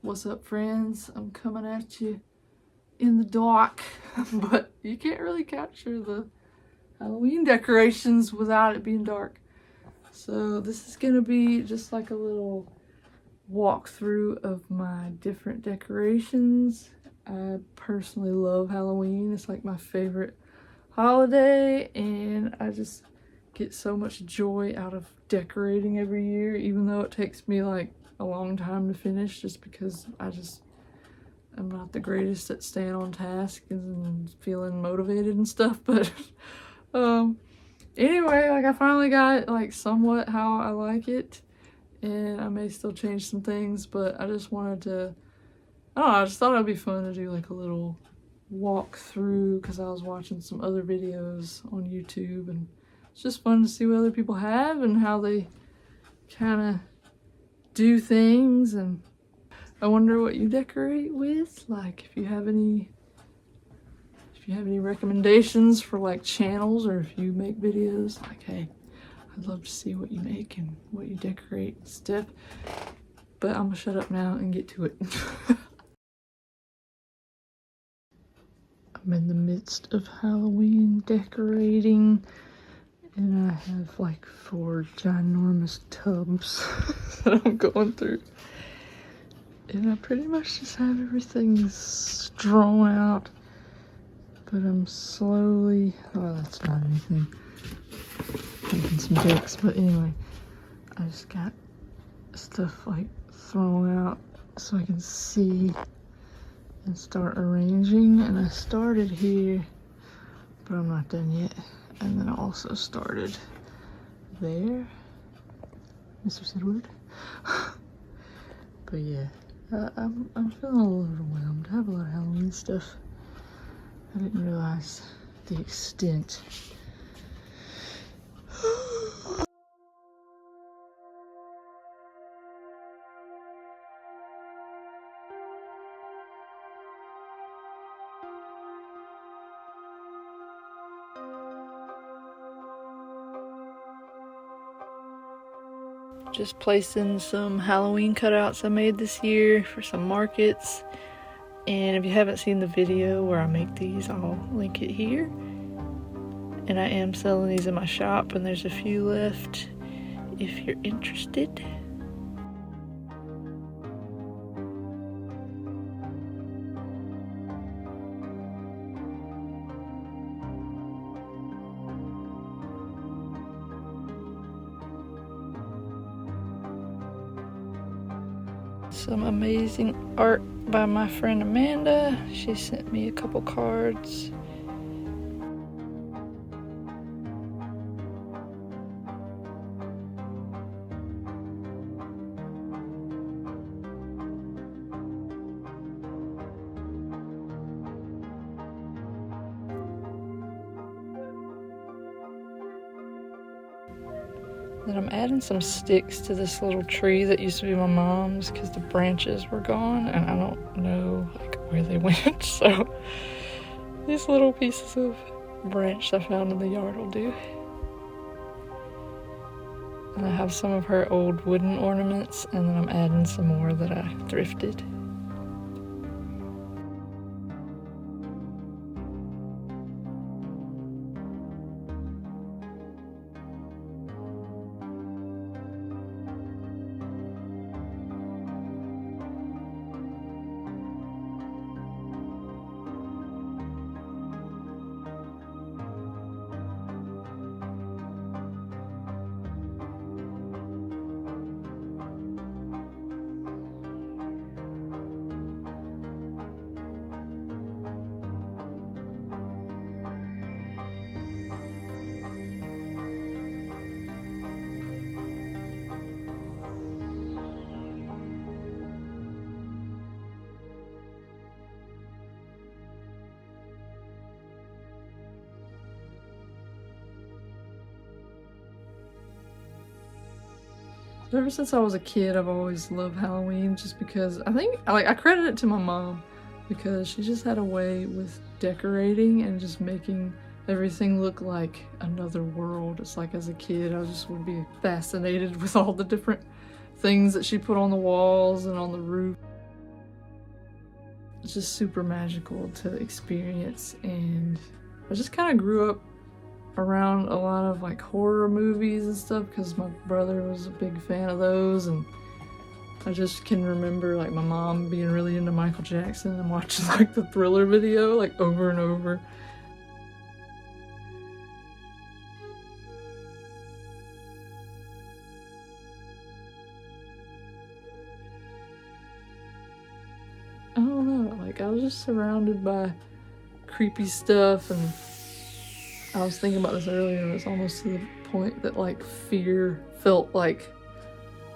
What's up, friends? I'm coming at you in the dark, but you can't really capture the Halloween decorations without it being dark. So this is gonna be just like a little walkthrough of my different decorations. I personally love Halloween. It's like my favorite holiday, and I just get so much joy out of decorating every year, even though it takes me like a long time to finish, just because I'm not the greatest at staying on task and feeling motivated and stuff. But anyway, like I finally got like somewhat how I like it, and I may still change some things, but I just wanted to, I don't know, I just thought it'd be fun to do like a little walk through, because I was watching some other videos on YouTube, and it's just fun to see what other people have and how they kind of do things. And I wonder what you decorate with, like if you have any recommendations for like channels, or if you make videos, like, hey, I'd love to see what you make and what you decorate and stuff. But I'm gonna shut up now and get to it. I'm in the midst of Halloween decorating, and I have like 4 ginormous tubs that I'm going through. And I pretty much just have everything strewn out, but I'm slowly, oh, that's not anything, making some jokes, but anyway, I just got stuff like thrown out so I can see and start arranging. And I started here, but I'm not done yet. And then I also started there. Mr. Said word. But yeah, I'm feeling a little overwhelmed. I have a lot of Halloween stuff. I didn't realize the extent. Just placing some Halloween cutouts I made this year for some markets. And if you haven't seen the video where I make these, I'll link it here. And I am selling these in my shop, and there's a few left if you're interested. Some amazing art by my friend Amanda. She sent me a couple cards. Then I'm adding some sticks to this little tree that used to be my mom's, because the branches were gone and I don't know like where they went. So these little pieces of branch I found in the yard will do. And I have some of her old wooden ornaments, and then I'm adding some more that I thrifted. Ever since I was a kid, I've always loved Halloween, just because I credit it to my mom, because she just had a way with decorating and just making everything look like another world. It's like as a kid, I just would be fascinated with all the different things that she put on the walls and on the roof. it's just super magical to experience. And I just kind of grew up around a lot of like horror movies and stuff because my brother was a big fan of those, and I just can remember like my mom being really into Michael Jackson and watching like the Thriller video like over and over. I don't know, like I was just surrounded by creepy stuff, and I was thinking about this earlier, and it's almost to the point that like fear felt like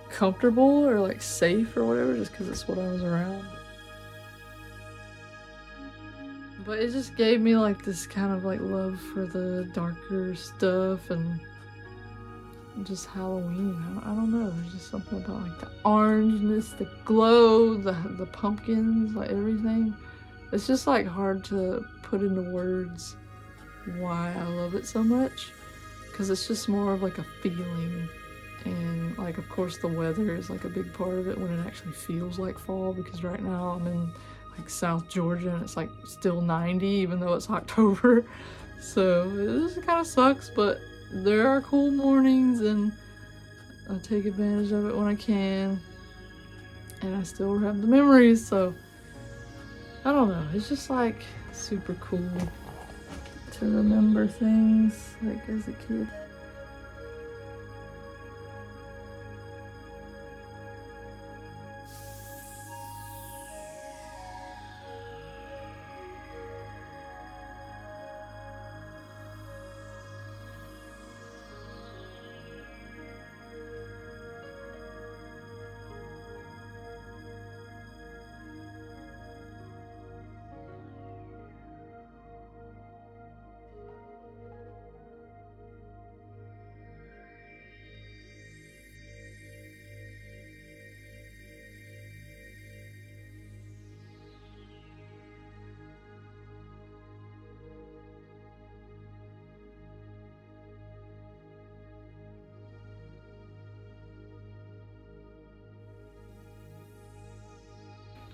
comfortable or like safe or whatever just because it's what I was around. But it just gave me like this kind of like love for the darker stuff and just Halloween. I don't know, there's just something about like the orangeness, the glow, the pumpkins, like everything. It's just like hard to put into words why I love it so much, because it's just more of like a feeling. And like of course the weather is like a big part of it when it actually feels like fall, because right now I'm in like South Georgia and it's like still 90 even though it's October. So it just kind of sucks, but there are cool mornings and I take advantage of it when I can, and I still have the memories. So I don't know, it's just like super cool to remember things like as a kid.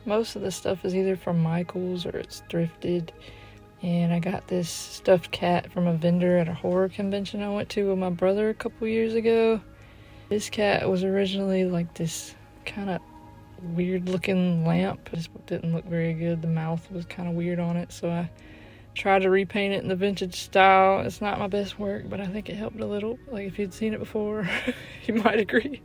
Most of the stuff is either from Michael's or it's thrifted. And I got this stuffed cat from a vendor at a horror convention I went to with my brother a couple years ago. This cat was originally like this kind of weird looking lamp. It just didn't look very good. The mouth was kind of weird on it, so I tried to repaint it in the vintage style. It's not my best work, but I think it helped a little. Like if you'd seen it before, you might agree.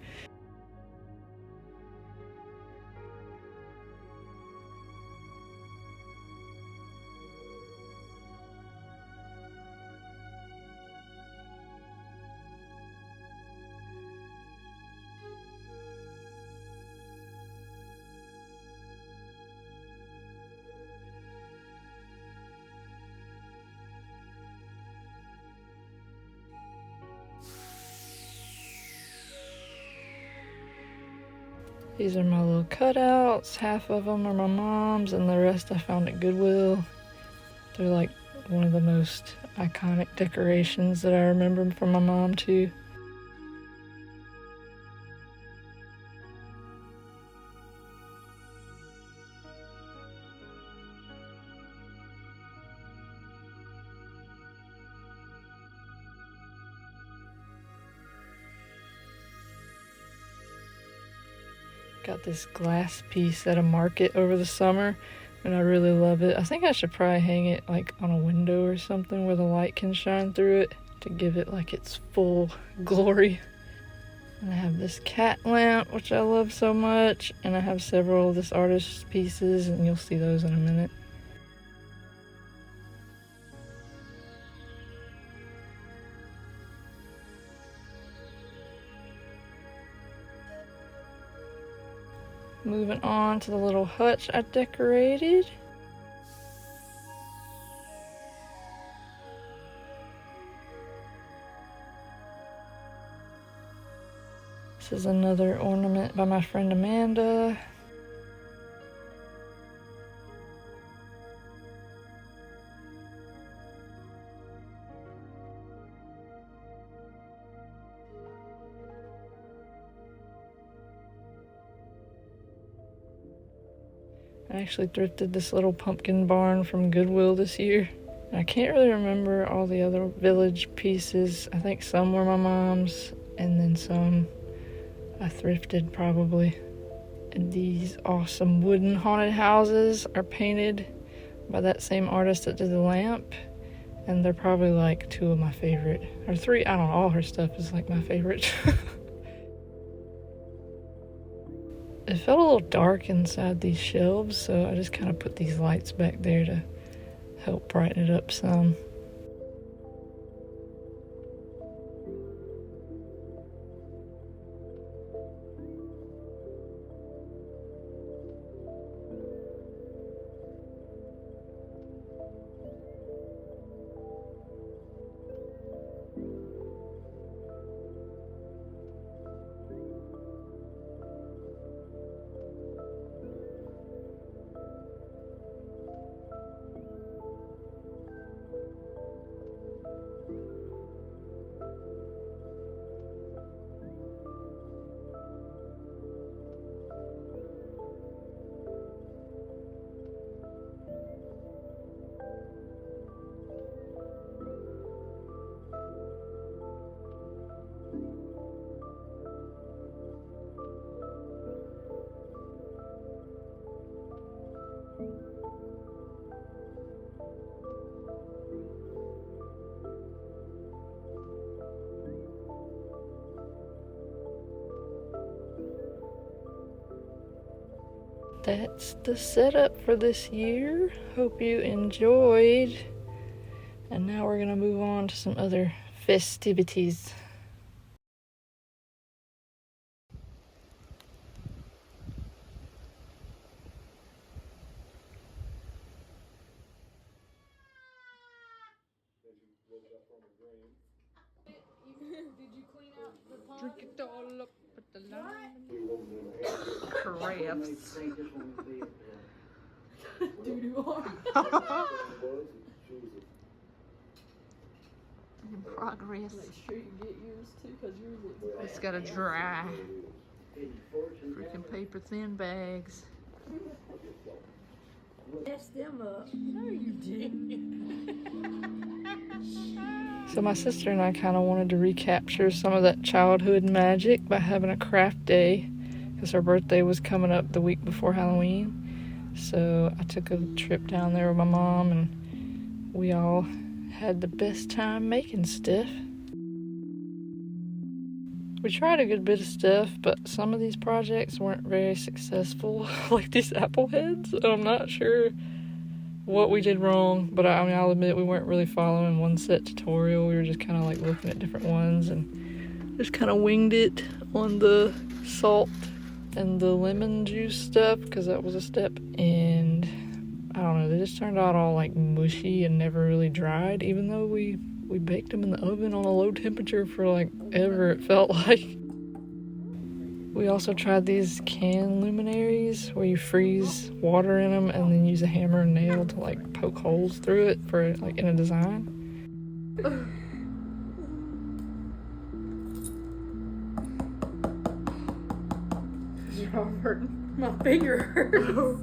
These are my little cutouts. Half of them are my mom's and the rest I found at Goodwill. They're like one of the most iconic decorations that I remember from my mom too. Got this glass piece at a market over the summer and I really love it. I think I should probably hang it like on a window or something where the light can shine through it to give it like its full glory. And I have this cat lamp, which I love so much, and I have several of this artist's pieces, and you'll see those in a minute. Moving on to the little hutch I decorated. This is another ornament by my friend Amanda. I actually thrifted this little pumpkin barn from Goodwill this year. I can't really remember all the other village pieces. I think some were my mom's, and then some I thrifted probably. And these awesome wooden haunted houses are painted by that same artist that did the lamp. And they're probably like two of my favorite. Or three, I don't know, all her stuff is like my favorite. It felt a little dark inside these shelves, so I just kind of put these lights back there to help brighten it up some. That's the setup for this year. Hope you enjoyed. And now we're gonna move on to some other festivities. Did you clean out the pond? Drink it all up with the lime. Crafts. Doo-doo on. In progress. Make sure you get yours too, because yours looks bad. It's gotta dry. Freaking paper thin bags. Mess them up. No, you didn't. So my sister and I kind of wanted to recapture some of that childhood magic by having a craft day, because her birthday was coming up the week before Halloween. So I took a trip down there with my mom, and we all had the best time making stuff. We tried a good bit of stuff, but some of these projects weren't very successful, like these apple heads, and I'm not sure what we did wrong, but I mean, I'll admit we weren't really following one set tutorial. We were just kind of like looking at different ones and just kind of winged it on the salt and the lemon juice stuff, because that was a step. And I don't know, they just turned out all like mushy and never really dried, even though we baked them in the oven on a low temperature for like ever, it felt like. We also tried these can luminaries where you freeze water in them and then use a hammer and nail to like poke holes through it for like in a design. You're hurting. My finger hurts.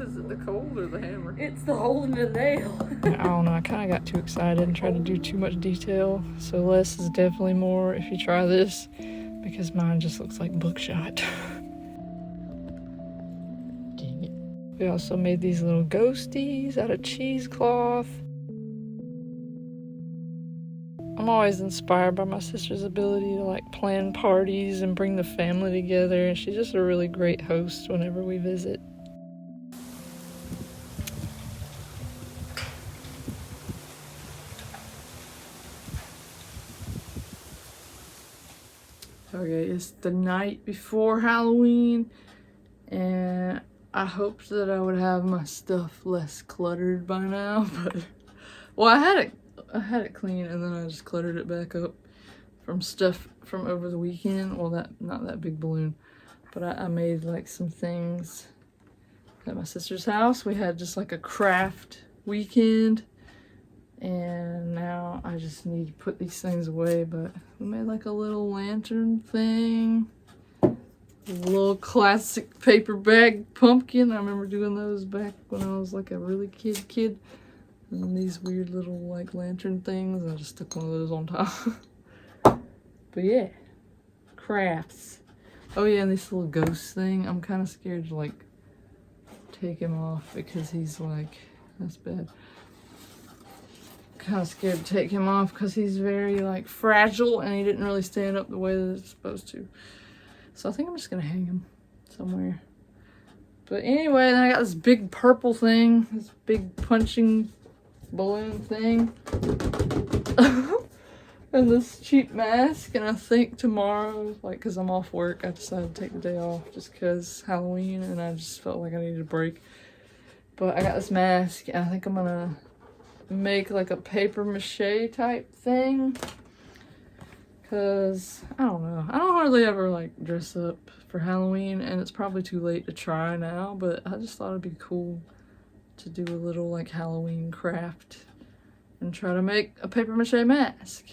Is it the cold or the hammer? It's the hole in the nail. I don't know, I kind of got too excited and tried to do too much detail. So less is definitely more if you try this, because mine just looks like buckshot. Dang it. We also made these little ghosties out of cheesecloth. I'm always inspired by my sister's ability to like plan parties and bring the family together, and she's just a really great host whenever we visit. Okay, it's the night before Halloween, and I hoped that I would have my stuff less cluttered by now, but well, I had it clean, and then I just cluttered it back up from stuff from over the weekend. Well, not that big balloon, but I made like some things at my sister's house. We had just like a craft weekend, and now I just need to put these things away. But we made like a little lantern thing, little classic paper bag pumpkin. I remember doing those back when I was like a really kid. And then these weird little like lantern things. I just stuck one of those on top. But yeah, crafts. Oh yeah, and this little ghost thing. I'm kind of scared to like take him off because he's like, that's bad. Kind of scared to take him off because he's very like fragile and he didn't really stand up the way that it's supposed to. So I think I'm just gonna hang him somewhere. But anyway, then I got this big purple thing, this big punching balloon thing. And this cheap mask, and I think tomorrow, like, because I'm off work, I decided to take the day off just because Halloween, and I just felt like I needed a break. But I got this mask, and I think I'm gonna make like a paper mache type thing. Because, I don't know, I don't hardly ever like dress up for Halloween, and it's probably too late to try now, but I just thought it'd be cool to do a little like Halloween craft and try to make a paper mache mask.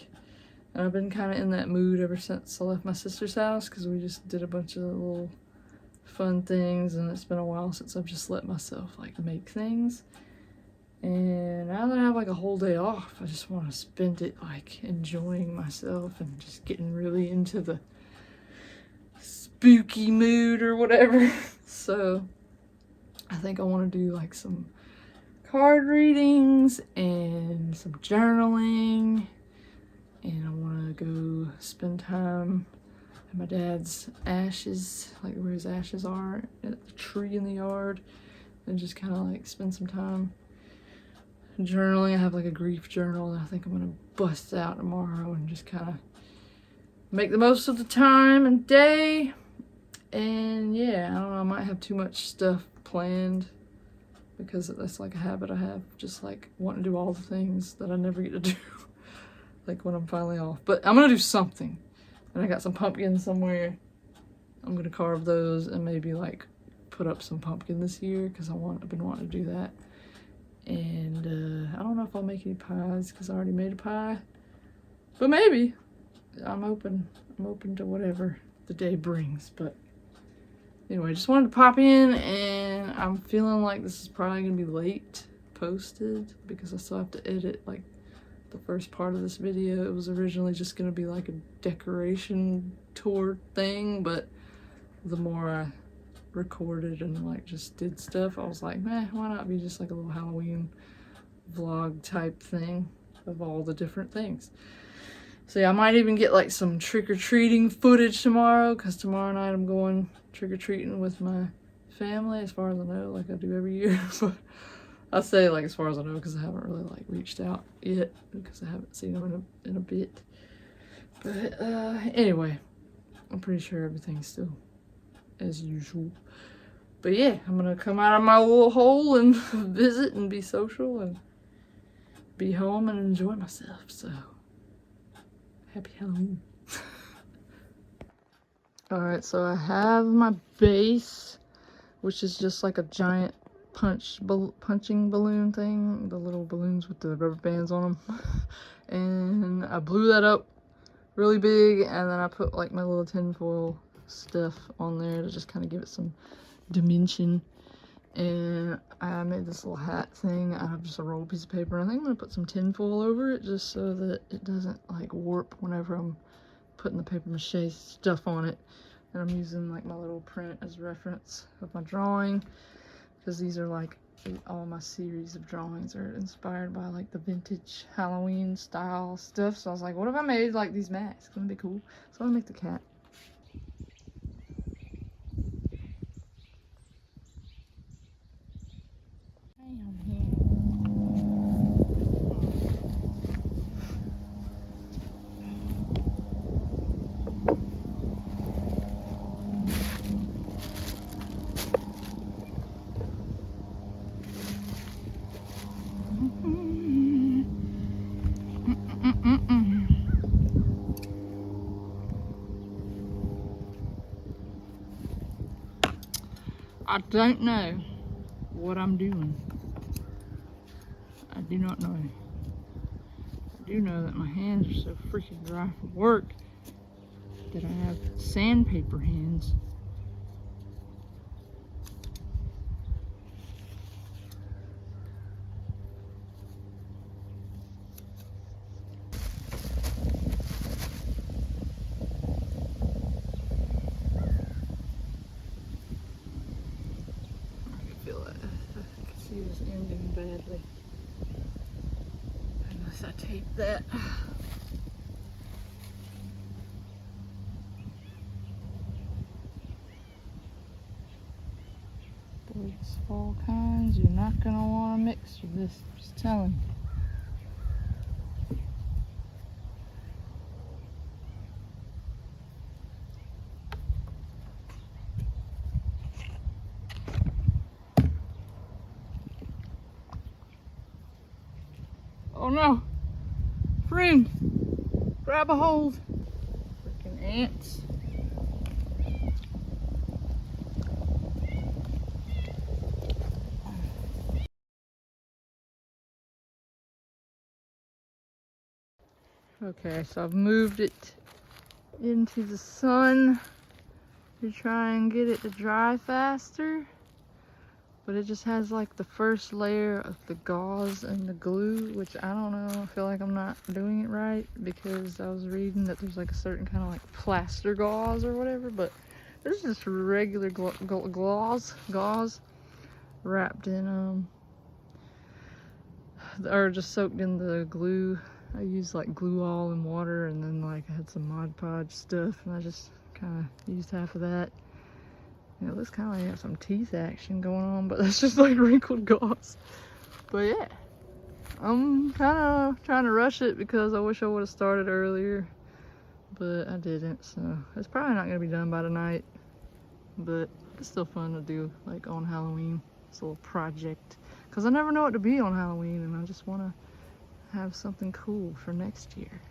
And I've been kind of in that mood ever since I left my sister's house because we just did a bunch of little fun things, and it's been a while since I've just let myself like make things. And now that I have like a whole day off, I just want to spend it like enjoying myself and just getting really into the spooky mood or whatever. So I think I want to do like some card readings and some journaling. And I want to go spend time at my dad's ashes, like where his ashes are, at the tree in the yard, and just kind of like spend some time journaling. I have like a grief journal that I think I'm going to bust out tomorrow and just kind of make the most of the time and day. And yeah, I don't know, I might have too much stuff planned because that's like a habit I have, just like wanting to do all the things that I never get to do. Like when I'm finally off. But I'm gonna do something. And I got some pumpkins somewhere. I'm gonna carve those and maybe like put up some pumpkin this year because I've been wanting to do that. And I don't know if I'll make any pies because I already made a pie. But maybe. I'm open to whatever the day brings. But anyway, just wanted to pop in, and I'm feeling like this is probably gonna be late posted because I still have to edit like the first part of this video. It was originally just gonna be like a decoration tour thing, but the more I recorded and like just did stuff, I was like, why not be just like a little Halloween vlog type thing of all the different things. So yeah, I might even get like some trick-or-treating footage tomorrow, because tomorrow night I'm going trick-or-treating with my family, as far as I know, like I do every year. But I say like as far as I know because I haven't really like reached out yet because I haven't seen them in a bit. But anyway, I'm pretty sure everything's still as usual. But yeah, I'm gonna come out of my little hole and visit and be social and be home and enjoy myself. So happy Halloween. Alright, so I have my base, which is just like a giant punching balloon thing, the little balloons with the rubber bands on them. And I blew that up really big, and then I put like my little tinfoil stuff on there to just kind of give it some dimension. And I made this little hat thing out of just a rolled piece of paper. I think I'm gonna put some tinfoil over it just so that it doesn't like warp whenever I'm putting the paper mache stuff on it. And I'm using like my little print as reference of my drawing, because these are like all my series of drawings are inspired by like the vintage Halloween style stuff. So I was like, what if I made like these masks? Wouldn't it be cool? So I'm gonna make the cat. I don't know what I'm doing. I do not know. I do know that my hands are so freaking dry from work that I have sandpaper hands. that. There's all kinds. You're not gonna want to mix with this. Just telling you. Oh no! Friend! Grab a hold! Freaking ants. Okay, so I've moved it into the sun to try and get it to dry faster. But it just has like the first layer of the gauze and the glue, which I don't know, I feel like I'm not doing it right because I was reading that there's like a certain kind of like plaster gauze or whatever, but there's just regular gauze wrapped in, or just soaked in the glue. I used like glue all in water, and then like I had some Mod Podge stuff and I just kind of used half of that. It looks kind of like got some teeth action going on, but that's just like wrinkled gauze. But yeah, I'm kind of trying to rush it because I wish I would have started earlier, but I didn't. So it's probably not going to be done by tonight, but it's still fun to do like on Halloween. It's a little project because I never know what to be on Halloween, and I just want to have something cool for next year.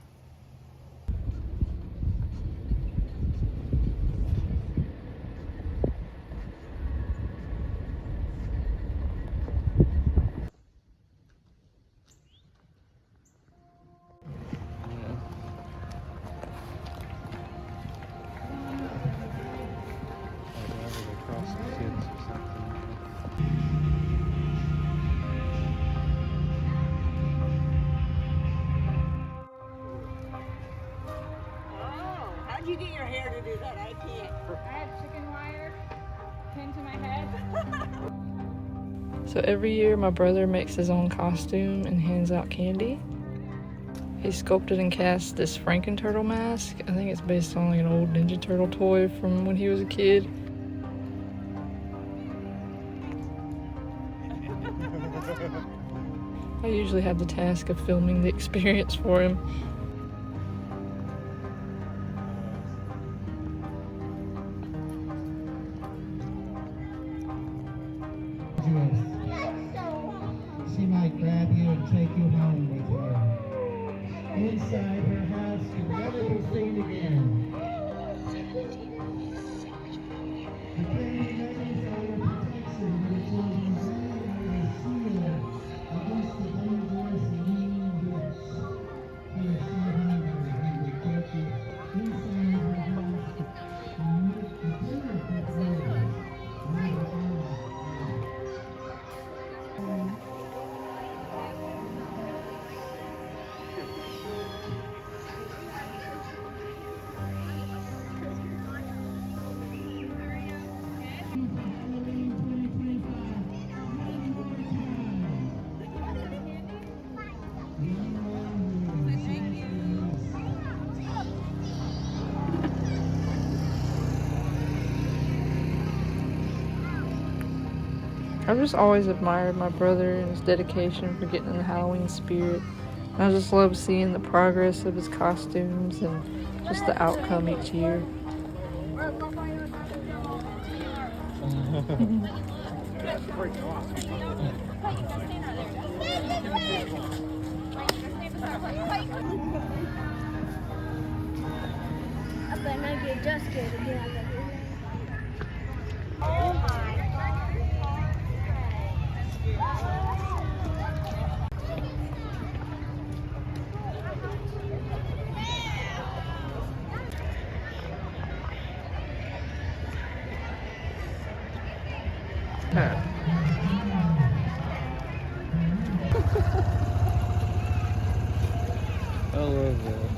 How'd you get your hair to do that? I can't. I have chicken wire pinned to my head. So every year my brother makes his own costume and hands out candy. He sculpted and cast this Franken-Turtle mask. I think it's based on like an old Ninja Turtle toy from when he was a kid. I usually have the task of filming the experience for him. She might grab you and take you home with her. Inside her house, you'll never be seen again. The cleaning ladies are your protection for the children's shield against the dangerous mean witch. He is so hungry, he will take you inside her house and make the beautiful clothes. I've just always admired my brother and his dedication for getting in the Halloween spirit. I just love seeing the progress of his costumes and just the outcome each year. I better not get just scared again. I love that.